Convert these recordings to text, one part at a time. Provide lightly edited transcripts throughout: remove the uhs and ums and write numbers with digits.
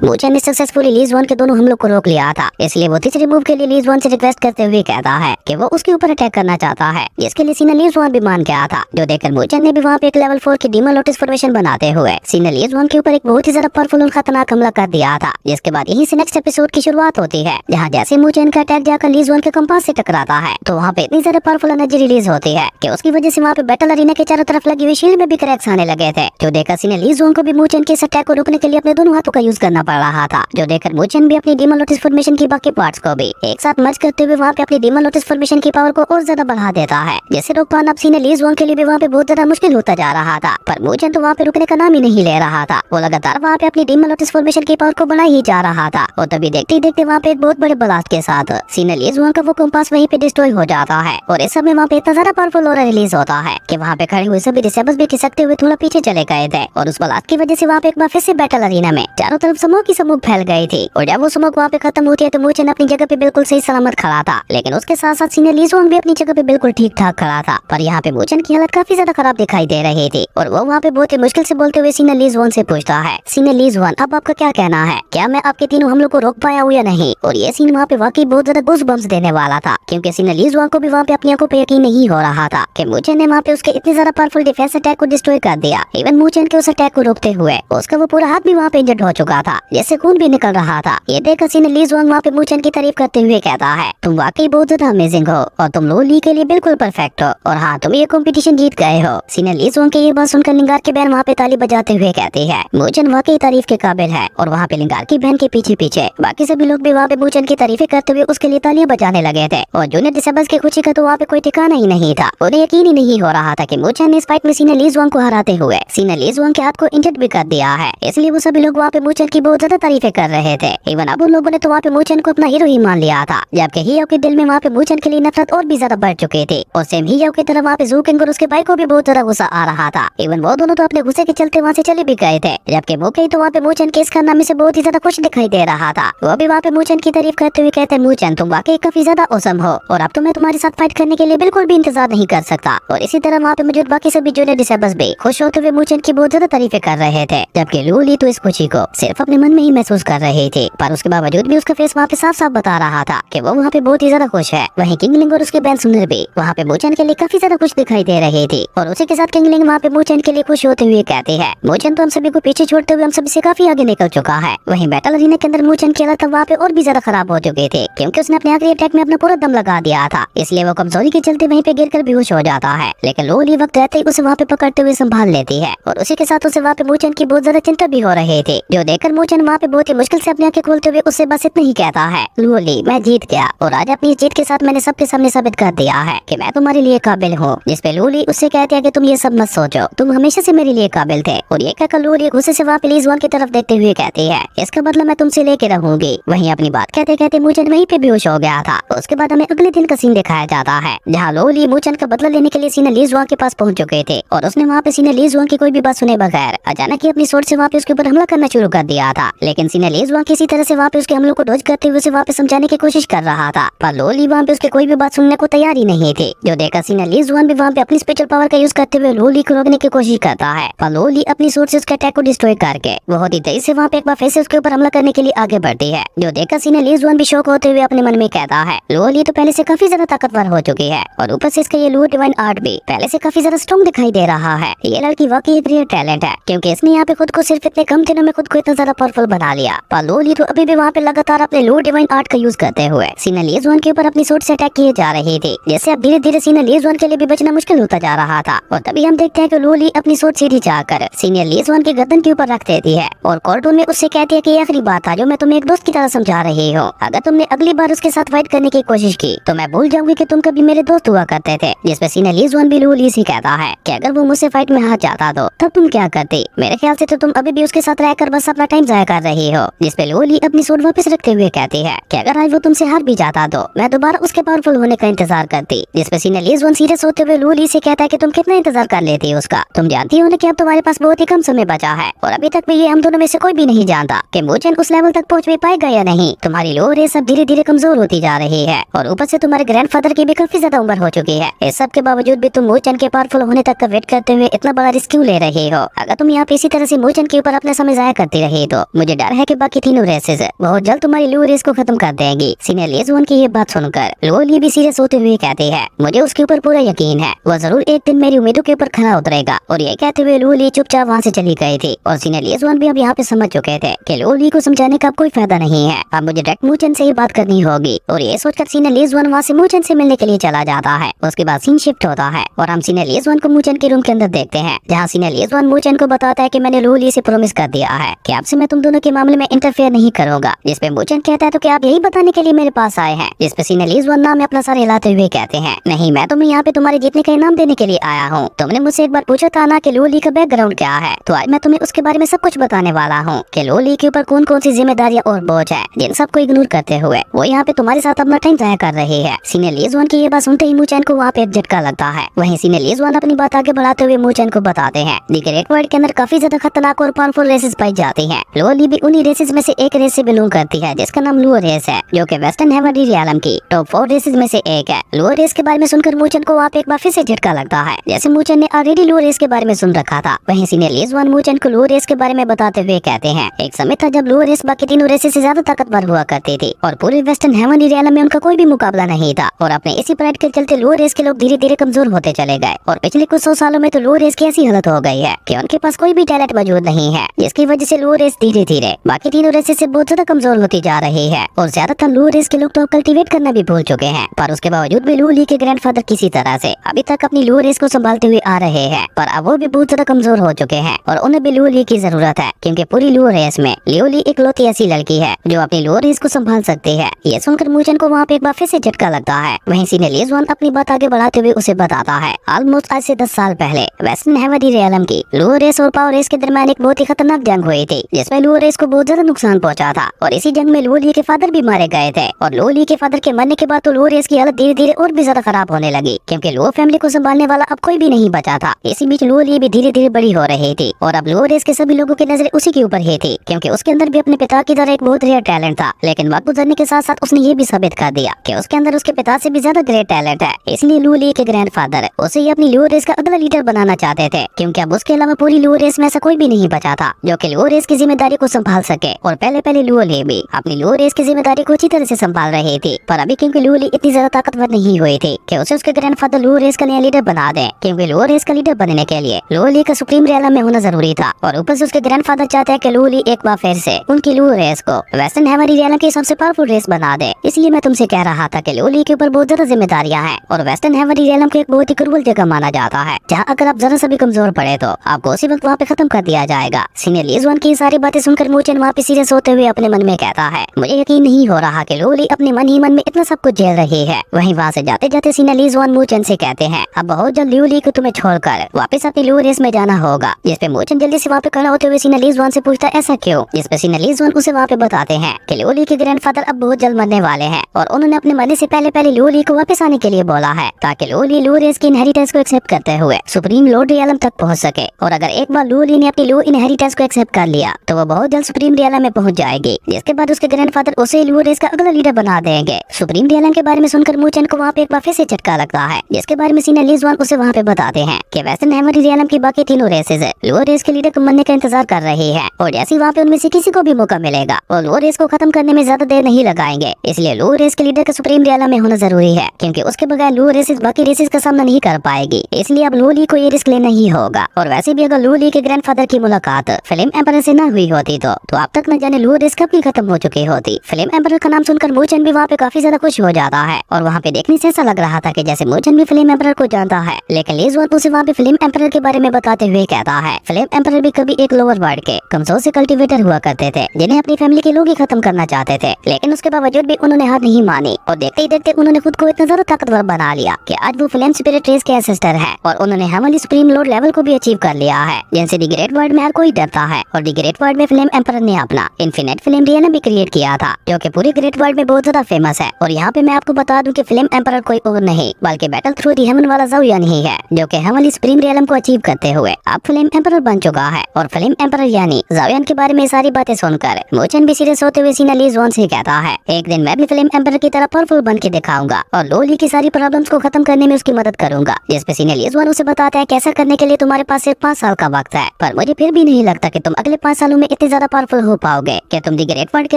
मूचन ने successfully lease one के दोनों हमलों को रोक लिया था, इसलिए वो तीसरे मूव के लिए लीज वन से रिक्वेस्ट करते हुए कहता है कि वो उसके ऊपर अटैक करना चाहता है, जिसके लिए सीना लीज वन भी मान गया था। जो देखकर मूचन ने भी वहाँ पे एक लेवल 4 की डीमन लोटस फॉर्मेशन बनाते हुए सीना लीज वन के ऊपर एक बहुत ही ज्यादा पावरफुल और खतरनाक हमला कर दिया था। जिसके बाद यहीं से नेक्स्ट एपिसोड की शुरुआत होती है, जहाँ जैसे मूचन का अटैक जाकर लीज वन के कंपास से टकराता है तो वहाँ पे इतनी ज्यादा पावरफुल एनर्जी रिलीज होती है कि उसकी वजह से वहाँ पे बैटल अरीना के चारों तरफ लगी हुई शील्ड में भी क्रैक्स आने लगे थे। जो देखकर सीना लीज वन को भी मूचन के इस अटैक को रोकने के लिए अपने दोनों हाथों का यूज करना पड़ रहा था। जो देखकर मूचन भी अपनी डीमन लोटस फॉर्मेशन की बाकी पार्ट्स को भी एक साथ मर्ज करते हुए वहाँ पे अपनी डीमन लोटस फॉर्मेशन की पावर को और ज्यादा बढ़ा देता है, जिसे रोक पाना अब सीना लीज वन के लिए भी वहाँ पे बहुत ज्यादा मुश्किल होता जा रहा था। पर मूचन तो वहाँ पे रुकने का नाम ही नहीं ले रहा था, वो लगातार वहाँ पे अपनी डीमन लोटस फॉर्मेशन की पावर को बढ़ा ही जा रहा था। और तभी देखते ही देखते वहाँ पे एक बहुत बड़े ब्लास्ट के साथ सीना लीज वन का वो कंपास वहीं पे डिस्ट्रॉय हो जाता है और इस समय वहाँ पे इतना ज्यादा पावरफुल ऑरा रिलीज होता है कि वहाँ पे खड़े हुए सभी डिसेबल्स भी खिसकते हुए थोड़ा पीछे चले गए थे। और उस ब्लास्ट की वजह से वहाँ पे एक बार फिर से बैटल अरीना में चारों तरफ स्मोक की स्मोक फैल गई थी। और जब वो स्मोक वहाँ पे खत्म होती है तो मूचन अपनी जगह पे बिल्कुल सही सलामत खड़ा था, लेकिन उसके साथ साथ सीना लीज वन भी अपनी जगह पे बिल्कुल ठीक ठाक खड़ा था। पर यहाँ पे मूचन की हालत काफी ज्यादा खराब दिखाई दे रही थी और वो वहाँ पे बहुत ही मुश्किल से बोलते हुए सीना लीज वन से पूछता है, सीना लीज वन अब आपका क्या कहना है, क्या मैं आपके तीनों हमलों को रोक पाया हूँ या नहीं। और ये सीन वहाँ पे वाकई बहुत ज्यादा गूज़ बम्स देने वाला था, क्योंकि सीना लीज वन को भी वहाँ पे अपनी आंखों पे यकीन नहीं हो रहा था कि मूचन ने वहाँ पे उसके इतने ज्यादा पावरफुल डिफेंस अटैक को डिस्ट्रॉय कर दिया। इवन मूचन के उस अटैक को रोकते हुए उसका वो पूरा हाथ भी वहाँ पे इंजर्ड हो चुका था, जैसे खून भी निकल रहा था। ये देखकर सीना लीज वन वहाँ पे मूचन की तारीफ करते हुए कहता है, तुम वाकई बहुत ज्यादा अमेजिंग हो और तुम लो ली के लिए बिल्कुल परफेक्ट हो और हाँ तुम ये कॉम्पिटिशन जीत गए हो। सीना लीज वन की ये बात सुनकर लिंगार की बहन वहाँ पे ताली बजाते हुए कहती है, मूचन वाकई तारीफ के काबिल है। और वहाँ पे लिंगार की बहन के पीछे पीछे बाकी सभी लोग भी वहाँ पे मूचन की तारीफें करते हुए उसके लिए तालियां बजाने लगे थे। और जूनियर डिसेबल्स की खुशी का तो वहाँ पे कोई ठिकाना ही नहीं था। उन्हें यकीन ही नहीं हो रहा था कि मूचन ने इस फाइट में सीना लीज वन को हराते हुए सीना लीज वन के हाथ को इंजर्ड भी कर दिया है। इसलिए वो सभी लोग वहाँ पे मूचन की बहुत ज्यादा तारीफें कर रहे थे। इवन अब उन लोगों ने तो वहाँ पे मूचन को अपना हीरो ही मान लिया था, जबकि हियो के दिल में वहाँ पे मूचन के लिए नफरत और भी ज्यादा बढ़ चुकी थी। और सेम हियो की तरह वहाँ पे जू किंग और उसके भाई को भी बहुत ज्यादा गुस्सा आ रहा था। इवन वो दोनों तो अपने गुस्से के चलते वहाँ से चले भी गए थे, जबकि मोकई तो वहाँ पे मूचन के इस कारनामे से बहुत ही ज्यादा खुश दिखाई दे रहा था। वो भी वहाँ पे मूचन की तारीफ करते हुए कहते, मूचन तुम वाकई काफी ज्यादा औसम हो और अब तो मैं तुम्हारे साथ फाइट करने के लिए बिल्कुल भी इंतजार नहीं कर सकता। और इसी तरह वहाँ पे मौजूद बाकी सभी जूनियर डिसेबल्स भी खुश होते हुए मूचन की बहुत ज्यादा तारीफें कर रहे थे, जबकि लूली तो इस खुशी को सिर्फ अपने मन में ही महसूस कर रही थी। पर उसके बावजूद भी उसका फेस वहाँ पे साफ साफ बता रहा था कि वो वहाँ पे बहुत ही ज्यादा खुश है। वहीं किंगलिंग और उसके बहन सुंदर भी वहाँ पे मूचन के लिए काफी ज्यादा खुश दिखाई दे रही थी। और उसी के साथ किंगलिंग वहाँ पे मूचन के लिए खुश होते हुए कहती है, मूचन तो हम सभी को पीछे छोड़ते हुए हम सभी से काफी आगे निकल चुका है। वहीं बैटल अरीना के अंदर मूचन की हालत वहाँ पे और भी ज्यादा खराब हो चुकी थी, क्योंकि उसने अपने आखिरी अटैक में अपना पूरा दम लगा दिया था, इसलिए वो कमजोरी के चलते वहीं पे गिरकर बेहोश हो जाता है। लेकिन लोली वक्त रहते ही उसे वहाँ पे पकड़ते हुए संभाल लेती है और उसी के साथ उसे वहाँ पे मूचन की बहुत ज्यादा चिंता भी हो रही थी। जो देखकर मूचन वहाँ पे बहुत ही मुश्किल से अपनी आंखें खोलते हुए उससे बस इतना ही कहता है, लोली मैं जीत गया और आज अपनी जीत के साथ मैंने सबके सामने साबित कर दिया है कि मैं तुम्हारे लिए काबिल हूँ। जिसपे लोली उससे कहती है कि तुम ये सब मत सोचो, तुम हमेशा से मेरे लिए काबिल थे। और ये कहकर लोली गुस्से से वहाँ पे लीज वन की तरफ देखते हुए कहती है, इसका बदला मैं तुमसे लेके रहूंगी। वहीं अपनी बात कहते कहते मूचन वहीं पे बेहोश हो गया था। उसके बाद हमें अगले दिन का सीन दिखाया जाता है, जहाँ लोली मूचन का बदला लेने के लिए सीना लीज वन के पास पहुंच चुके थे और उसने वहाँ पे सीना लीज वन की कोई भी बात सुने बगैर अचानक ही अपनी सोच से वहाँ पे उसके ऊपर हमला करना शुरू कर दिया था। लेकिन सीना लीज वन किसी तरह से वहाँ पे उसके हमलों को डॉज करते हुए उसे वहाँ पे समझाने की कोशिश कर रहा था, पर लोली वहाँ पे उसके कोई भी बात सुनने को तैयार ही नहीं थी। जो देखकर सीना लीज वन भी वहाँ पे अपनी स्पेशल पावर का यूज करते हुए लोली को रोकने की कोशिश करता है, पर लोली अपनी सोच से उसके अटैक को डिस्ट्रॉय करके बहुत ही तेजी से वहाँ पे एक बार फिर से उसके ऊपर हमला करने के लिए आगे बढ़ती है। जो देखकर सीना लीज वन भी शौक होते हुए अपने मन में कहता है, लोली तो पहले से काफी ज्यादा ताकतवर हो चुकी है और ऊपर से इसका ये लू डिवाइन आर्ट भी पहले से काफी ज्यादा स्ट्रॉन्ग दिखाई दे रहा है। ये लड़की वाकई एक रियल टैलेंट है, क्योंकि इसने यहाँ पे खुद को सिर्फ इतने कम दिनों में खुद को इतना ज्यादा पावरफुल बना लिया। पर लोली तो अभी भी वहाँ पे लगातार अपने लू डिवाइन आर्ट का यूज करते हुए सीना लीज वन के ऊपर अपनी सोच से अटैक किए जा रही थी, जैसे अब धीरे धीरे सीना लीज वन के लिए भी बचना मुश्किल होता जा रहा था। और तभी हम देखते हैं कि लोली अपनी सोच सीधी जाकर सीनियर लीज वन के गर्दन के ऊपर रख देती है और कार्टून में उससे कहती है कि ये आखिरी बात था जो मैं तुम्हें एक दोस्त की तरह समझा रही हूँ। अगर तुमने अगली बार उसके साथ फाइट करने की कोशिश की तो मैं भूल जाऊंगी कि तुम कभी मेरे दोस्त हुआ करते थे। जिसपे सीनियर लीज वन भी लोली से कहता है कि अगर वो मुझसे फाइट में हार जाता तो तब तुम क्या करती। मेरे ख्याल से तो तुम अभी भी उसके साथ रहकर बस अपना टाइम जाया कर रही हो। जिसपे लोली अपनी सोच वापस रखते हुए कहती है कि अगर आज वो तुमसे हार भी जाता तो मैं दोबारा उसके पावरफुल होने का इंतजार करती। जिसपे सीनियर लीज वन सीरियस होते हुए लोली से कहता है कि तुम कितना इंतजार कर लेती उसका। तुम जानती हो ना कि अब तुम्हारे पास बहुत ही कम समय बचा है और अभी तक भी ये हम दोनों में से कोई भी नहीं जानता कि मूचन उस लेवल तक पहुंच भी पाएगा या नहीं। तुम्हारी लो रेस अब धीरे धीरे कमजोर होती जा रही है और ऊपर से तुम्हारे ग्रैंडफादर की भी काफी ज्यादा उम्र हो चुकी है। इस सब के बावजूद भी तुम मूचन के पावरफुल होने तक का वेट करते हुए इतना बड़ा रिस्क क्यों ले रही हो। अगर तुम यहाँ पे इसी तरह से मूचन के ऊपर अपना समय जाया करती रही तो मुझे डर है कि बाकी तीनों रेसेस बहुत जल्द तुम्हारी लू रेस को खत्म कर देंगी। सीनियर लीज वन की ये बात सुनकर लू ली भी सीरियस होते हुए कहती है, मुझे उसके ऊपर पूरा यकीन है, वो जरूर एक दिन मेरी उम्मीदों के ऊपर खरा उतरेगा। और ये कहते हुए लू ली चुपचाप वहाँ से चली गई थी। और सीनियर लीज वन भी अब यहाँ पे समझ चुके थे कि लू ली को समझाने का अब कोई फायदा नहीं है, अब मुझे डायरेक्ट मूचन से ही बात करनी होगी। और ये सोचकर सीनियर लीज वन वहाँ से मूचन से मिलने के लिए चला जाता है। उसके बाद सीन शिफ्ट होता है और हम सीनियर लीज वन को मूचन के रूम के अंदर देखते हैं, जहाँ सीनियर लीज वन मूचन को बताता है कि मैंने लू ली से प्रॉमिस कर दिया है कि आपसे मैं तुम दोनों के मामले में इंटरफेयर नहीं करूंगा। जिसपे मूचन कहता है तो क्या आप यही बताने के लिए मेरे पास आए हैं? जिसपे सीनियर लीज वन नाम अपना सर हिलाते हुए कहते हैं, नहीं, मैं तुम्हें यहाँ पे तुम्हारे जीतने का इनाम देने के लिए आया हूँ। तुमने मुझसे एक बार पूछा था ना कि लू ली का बैकग्राउंड क्या है, तो आज मैं तुम्हें उसके बारे में सब कुछ बताने वाला हूँ कि लू ली के ऊपर कौन कौन सी जिम्मेदारियाँ और बोझ है, जिन सबको इग्नोर करते हुए वो यहाँ पे तुम्हारे साथ अपना टाइम जाया कर रही है। सीनियर लीज वन की ये बात सुनते ही मूचन को वहाँ पे एक झटका लगता है। वहीं सीनियर लीज वन अपनी बात आगे बढ़ाते हुए मूचन को बताते हैं, दी ग्रेट वर्ल्ड के अंदर काफी ज्यादा खतरनाक और पावरफुल रेसेस पाई जाती हैं। लू ली भी उन्हीं रेसेस में से एक रेस से बिलोंग करती है, जिसका नाम लू रेस है, जो कि वेस्टर्न हेमिस्फीयर रियलम की टॉप 4 रेसेस में से एक है। लू रेस के बारे में सुनकर मूचन को वहाँ पे एक बार फिर से झटका लगता है, जैसे मूचन ने ऑलरेडी लू रेस के बारे में सुन रखा था। वहीं सीनियर लीज वन मूचन को लू रेस के बारे में बताते हुए कहते हैं, एक समय था जब लू रेस बाकी तीनों रेसेस से ज्यादा ताकतवर हुआ करती थी और पूरे वेस्टर्न हेमिस्फीयर रियलम में उनका कोई भी मुकाबला नहीं था। और अपने इसी प्राइड के चलते लू रेस के लोग धीरे धीरे कमजोर होते चले गए और पिछले कुछ 100 सालों में तो लू रेस की ऐसी हालत हो गई है कि उनके पास कोई भी टैलेंट मौजूद नहीं है, जिसकी वजह से लू रेस धीरे धीरे बाकी तीनों रेसेस से बहुत ज्यादा कमजोर होती जा रही है। और ज्यादातर लू रेस के लोग तो कल्टीवेट करना भी भूल चुके हैं, पर उसके बावजूद भी लू ली के ग्रैंडफादर किसी तरह से अभी तक अपनी लू रेस को संभालते हुए आ रहे हैं, पर अब वो भी बहुत ज्यादा कमजोर हो चुके हैं और उन्हें भी लू ली की जरूरत है, क्योंकि पूरी लू रेस में लू ली इकलौती ऐसी लड़की है जो अपनी लू रेस को संभाल सकती है। ये सुनकर मूचन को वहाँ पे एक बार फिर से झटका लगता है। वहीं सीनियर लीज वन अपनी बात आगे बढ़ाते हुए उसे बताता है, ऑलमोस्ट आज से 10 साल पहले वेस्टर्न हेमिस्फीयर रियलम की लू रेस और पावर रेस के दरमियान एक बहुत ही खतरनाक जंग हुई थी, जिसमें लू रेस को बहुत ज्यादा नुकसान पहुंचा था। और इसी जंग में लू ली के फादर भी मारे गए थे। और लू ली के फादर के मरने के बाद तो लू रेस की हालत धीरे धीरे और भी ज्यादा खराब होने लगी, क्योंकि लू फैमिली को संभालने वाला अब कोई भी नहीं बचा था। इसी बीच लू ली भी धीरे धीरे बड़ी हो रही थी और अब लू रेस के सभी लोगों की नजरें उसी के ऊपर ही थी, क्योंकि उसके अंदर भी अपने पिता की तरह एक बहुत रेयर टैलेंट था। लेकिन वक्त गुजरने के साथ साथ उसने ये भी साबित कर दिया कि उसके अंदर उसके पिता से भी ज्यादा ग्रेट टैलेंट है। इसलिए लू ली के ग्रैंडफादर उसे अपनी लू रेस का अगला लीडर बनाना चाहते थे, क्योंकि अब उसके अलावा पूरी लू रेस में ऐसा कोई भी नहीं बचा था जो कि लू रेस की जिम्मेदारी को संभाल सके। और पहले लू ली भी अपनी लू रेस की जिम्मेदारी को अच्छी तरह से संभाल रही थी, पर अभी क्योंकि लू ली इतनी ज्यादा ताकतवर नहीं हुई थी कि उसे उसके ग्रैंडफादर लू रेस का नया लीडर बना दे, क्योंकि लू रेस का लीडर बनने के लिए लू ली का सुप्रीम रियलम में होना जरूरी था। और ऊपर से उसके ग्रैंडफादर चाहते हैं कि लू ली एक बार फिर से उनकी लू रेस को वेस्टर्न हेमिस्फीयर रियलम की सबसे पावरफुल रेस बना दे। इसलिए मैं तुमसे कह रहा था कि लू ली के ऊपर बहुत ज्यादा जिम्मेदारियां हैं और वेस्टर्न हेमिस्फीयर रियलम को एक बहुत ही क्रूअल जगह माना जाता है, जहाँ अगर आप जरा सा भी कमजोर पड़े तो आपको उसी वक्त वहाँ पे खत्म कर दिया जाएगा। सीनियर लीज वन की सारी बातें सुनकर मूचन वहाँ पे सीरियस होते हुए अपने मन में कहता है, मुझे यकीन नहीं हो रहा कि लू ली अपने मन ही मन में इतना सब कुछ झेल रही है। वहीं वहाँ से जाते जाते सीनियर लीज वन मूचन से कहते हैं, अब बहुत जल्द लू ली को तुम्हें छोड़कर वापस अपनी लू रेस में जाना होगा। जिसपे मूचन जल्दी से वहाँ पे खड़ा होते हुए सीनियर लीज वन से पूछता है, ऐसा क्यों? जिसपे सीनियर लीज वन उसे वहाँ पे बताते हैं कि लू ली के ग्रैंडफादर अब बहुत जल्द मरने वाले हैं और उन्होंने अपने मरने से पहले लू ली को वापस आने के लिए बोला है, ताकि लू ली लू रेस की इनहेरिटेंस को एक्सेप्ट करते हुए सुप्रीम लॉर्ड रियलम तक पहुँच सके। और अगर एक बार लू ली ने अपनी लू इनहेरिटेंस को एक्सेप्ट कर लिया तो वो बहुत जल्द सुप्रीम रियलम में पहुँच जाएगी, जिसके बाद उसके ग्रैंडफादर उसे लू रेस का अगला लीडर बना देंगे। सुप्रीम रियलम के बारे में सुनकर मूचन को वहाँ पे एक बार फिर से झटका लगता है, जिसके बारे में सीनियर लीज वन उसे वहाँ पे बताते हैं कि वेस्टर्न हेमिस्फीयर रियलम की बाकी तीनों रेसेस लू रेस के लीडर को बनने का इंतजार कर रही है और जैसे वहाँ पे उनमें से किसी को भी मौका मिलेगा और लू रेस को खत्म करने में ज्यादा देर नहीं लगाएंगे। इसलिए लू रेस के लीडर का सुप्रीम रियलम में होना जरूरी है, क्योंकि उसके बगैर लू रेसेस बाकी रेसेस का सामना नहीं कर पाएगी। इसलिए अब लू ली को ये रिस्क लेना ही होगा। और वैसे भी अगर लू ली के ग्रैंडफादर की मुलाकात फिल्म एम्परर से न हुई होती तो अब तक न जाने लू रेस कब की खत्म हो चुकी होती। फिल्म एम्परर का नाम सुनकर मूचन भी वहाँ पे काफी ज्यादा खुश हो जाता है और वहाँ पे देखने से ऐसा लग रहा था कि जैसे मूचन भी फिल्म एम्परर को जानता है। लेकिन लीज वन उसे वहाँ पे फिल्म एम्परर के बारे में बताते हुए कहता है, फिल्म एम्परर भी कभी एक लोअर वर्ल्ड के कमजोर से कल्टीवेटर हुआ करते थे, जिन्हें अपनी फैमिली के लोग ही खत्म करना चाहते थे। लेकिन उसके बावजूद भी उन्होंने हार नहीं मानी और देखते ही देखते उन्होंने खुद को इतना ज्यादा ताकतवर बना लिया कि आज वो फिल्म स्पिरिट रेस के एंसेस्टर है और उन्होंने हेमिस्फीयर सुप्रीम लॉर्ड लेवल को भी अचीव कर लिया है, जिनसे दी ग्रेट वर्ल्ड में हर कोई डरता है। और दी ग्रेट वर्ल्ड में फिल्म एम्परर ने अपना इन्फिनिट फिल्म रियलम भी क्रिएट किया था, जो कि पूरी ग्रेट वर्ल्ड में बहुत ज्यादा फेमस है। और यहाँ पे मैं आपको बता दूं कि फिल्म एम्परर कोई और नहीं बल्कि बैटल थ्रू दी हेवन वाला ज़ाओयान ही है, जो कि हेमिस्फीयर सुप्रीम रियलम को अचीव करते हुए अब फिल्म एम्परर बन चुका है। और फिल्म एम्परर यानी ज़ाओयान के बारे में सारी बातें सुनकर मूचन भी सीरियस होते हुए सीनियर लीज वन से कहता है, एक दिन मैं भी फिल्म एम्परर की तरह पावरफुल बन के दिखाऊंगा और लू ली की सारी प्रॉब्लम्स को खत्म करने में उसकी मदद करूंगा। जिसपे सीनियर लीज वन उसे बताता है, कैसा करने के लिए तुम्हारे पास सिर्फ 5 साल का वक्त है, पर मुझे फिर भी नहीं लगता कि तुम अगले 5 सालों में इतने ज्यादा पावरफुल हो पाओगे कि तुम दी ग्रेट वर्ल्ड के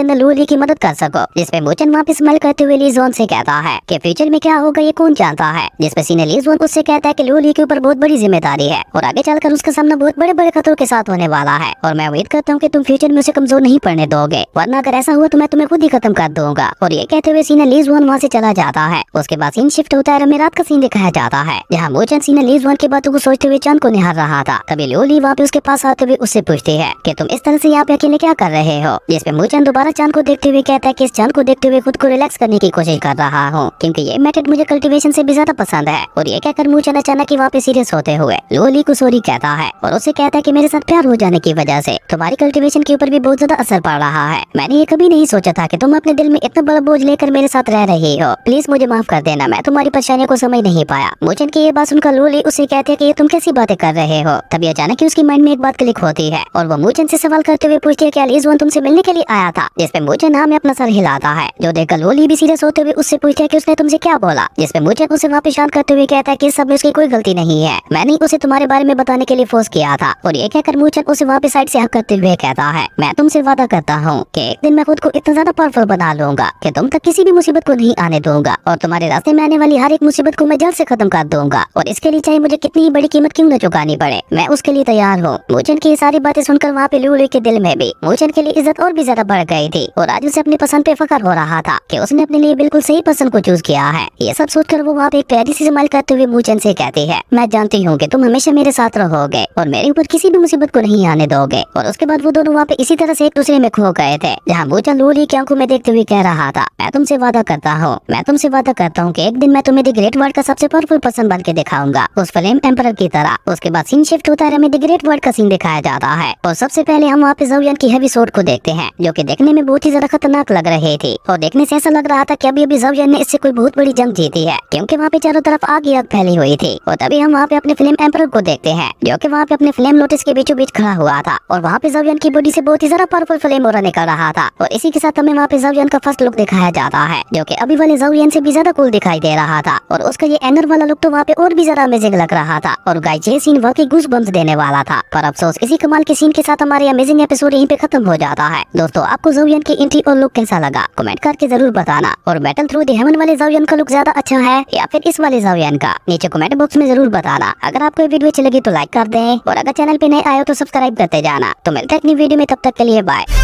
अंदर लूली की मदद कर सको। जिसपे मोचन वहाँ पे स्माइल करते हुए ली जॉन से कहता है कि फ्यूचर में क्या होगा ये कौन जानता है। जिसपे सीने ली जॉन उससे कहता है कि लूली के ऊपर बहुत बड़ी जिम्मेदारी है और आगे चलकर उसका सामना बहुत बड़े बड़े खतरों के साथ होने वाला है और मैं उम्मीद करता हूँ कि तुम फ्यूचर में उसे कमजोर नहीं पड़ने दोगे, वरना अगर ऐसा हुआ तो मैं तुम्हें खुद ही खत्म कर दूंगा। और ये कहते हुए सीना ली जॉन वहाँ से चला जाता है। उसके बाद सीन शिफ्ट होता है और हमें रात का सीन दिखाया जाता है जहाँ मोचन सीना ली जॉन की बातों को सोचते हुए चांद को निहार रहा था। तभी लूली वहाँ पे उसके पास आते हुए उससे पूछती है कि तुम इस तरह से यहाँ पे अकेले क्या कर रहे हो। जिसपे मोचन दोबारा चांद को देखते हुए कहता है कि इस चांद को देखते हुए खुद को रिलैक्स करने की कोशिश कर रहा हूँ क्योंकि ये मेथड मुझे कल्टीवेशन से भी ज्यादा पसंद है। और ये कहकर मोचन अचानक ही वहाँ पे सीरियस होते हुए लूली को सॉरी कहता है और उससे कहता है कि मेरे साथ प्यार हो जाने की वजह से तुम्हारी कल्टीवेशन के ऊपर भी बहुत ज्यादा असर पड़ रहा है। मैंने ये कभी नहीं सोचा था कि तुम अपने दिल में इतना बड़ा बोझ लेकर मेरे साथ रह रही हो। प्लीज मुझे माफ कर देना, मैं तुम्हारी परेशानियों को समझ नहीं पाया। मोचन की ये बात सुनकर लूली उससे कहती है कि ये तुम कैसी बातें कर रहे हो। तभी अचानक ही उसकी माइंड में एक बात क्लिक होती है और वो मोचन से सवाल करते हुए पूछती है कि ली जॉन तुमसे मिलने के लिए आया था। जिसपे मोचन हाँ में अपना सर हिलाता है, जो देखकर लूली भी सीरियस होते हुए उससे पूछती है कि उसने तुमसे क्या बोला। जिसपे मोचन उसे वापस शांत करते हुए कहता है कि इस सब में उसकी कोई गलती नहीं है, मैंने उसे तुम्हारे बारे में बताने के लिए फोर्स किया था। और ये कहकर मोचन उसे वापस साइड से हक करते हुए कहता है मैं तुमसे वादा करता हूँ कि एक दिन मैं खुद को इतना ज्यादा पावरफुल बना लूंगा कि तुम तक किसी भी मुसीबत को नहीं आने दूंगा और तुम्हारे रास्ते में आने वाली हर एक मुसीबत को मैं जल्द से खत्म कर दूंगा। और इसके लिए चाहे मुझे कितनी बड़ी कीमत क्यों न चुकानी पड़े, मैं उसके लिए तैयार हूँ। मोचन की ये सारी बातें सुनकर वहाँ पे लूली के दिल में भी मोचन के लिए इज्जत और भी ज्यादा बढ़ गई थी और आज उसे अपनी पसंद पे फख्र हो रहा था कि उसने अपने लिए बिल्कुल सही पसंद को चूज किया है। ये सब सोचकर वो वहाँ पे एक प्यारी सी स्माइल करते हुए मोचन से कहती है मैं जानती हूँ कि तुम हमेशा मेरे साथ रहोगे और मेरे ऊपर किसी भी मुसीबत को नहीं आने दोगे। और उसके बाद वो दोनों वहाँ पे इसी तरह से एक दूसरे में खो गए थे जहाँ मोचन लूली की आंखों में देखते हुए कह रहा था मैं तुमसे वादा करता हूँ, मैं तुमसे वादा करता हूँ कि एक दिन मैं तुम्हें द ग्रेट वर्ल्ड का सबसे पावरफुल पर्सन बन के दिखाऊंगा, उस फ्लेम एम्परर की तरह। उसके बाद सीन शिफ्ट होता है, हमें द ग्रेट वर्ल्ड का सीन दिखाया जाता है और सबसे पहले हम वहाँ पे ज़ोवियन की हेवी सोर्ड को देखते हैं जो कि देखने में बहुत ही ज्यादा खतरनाक लग रही थी और देखने से ऐसा लग रहा था कि अभी अभी ज़ोवियन ने इससे कोई बहुत बड़ी जंग जीती है क्योंकि वहाँ पे चारों तरफ आग ही आग फैली हुई थी। और तभी हम वहाँ पे अपने फ्लेम एम्परर को देखते हैं जो कि वहाँ पे अपने फ्लेम लोटस के बीचों बीच खड़ा हुआ था और वहाँ पे ज़ोवियन की बॉडी से बहुत ही ज्यादा पावरफुल फ्लेम और निकल रहा था। और इसी के साथ हमें वहाँ पे ज़ोवियन का फर्स्ट लुक दिखाया जाता है जो कि अभी वाले ज़ोवियन से भी ज्यादा कूल दिखाई दे रहा था और उसका ये एनर वाला लुक तो वहाँ पे और भी ज्यादा अमेजिंग लग रहा था। और गाइस ये सीन वाकई गूज़ बम्स देने वाला था, पर अफसोस इसी कमाल के सीन के साथ हमारे अमेजिंग एपिसोड यहीं पे खत्म हो जाता है। दोस्तों आपको ज़ोवियन की एंट्री और लुक कैसा लगा कमेंट करके जरूर बताना। और बैटल थ्रू द हेवन वाले ज़ोवियन का लुक ज्यादा अच्छा है या फिर इस वाले ज़ोवियन का, नीचे कमेंट बॉक्स में जरूर बताना। अगर आपको ये वीडियो अच्छी लगी तो लाइक कर दें और अगर चैनल पे नए आए हो तो सब्सक्राइब करते जाना। तो मिलते हैं अगली वीडियो में, तब तक के लिए बाय।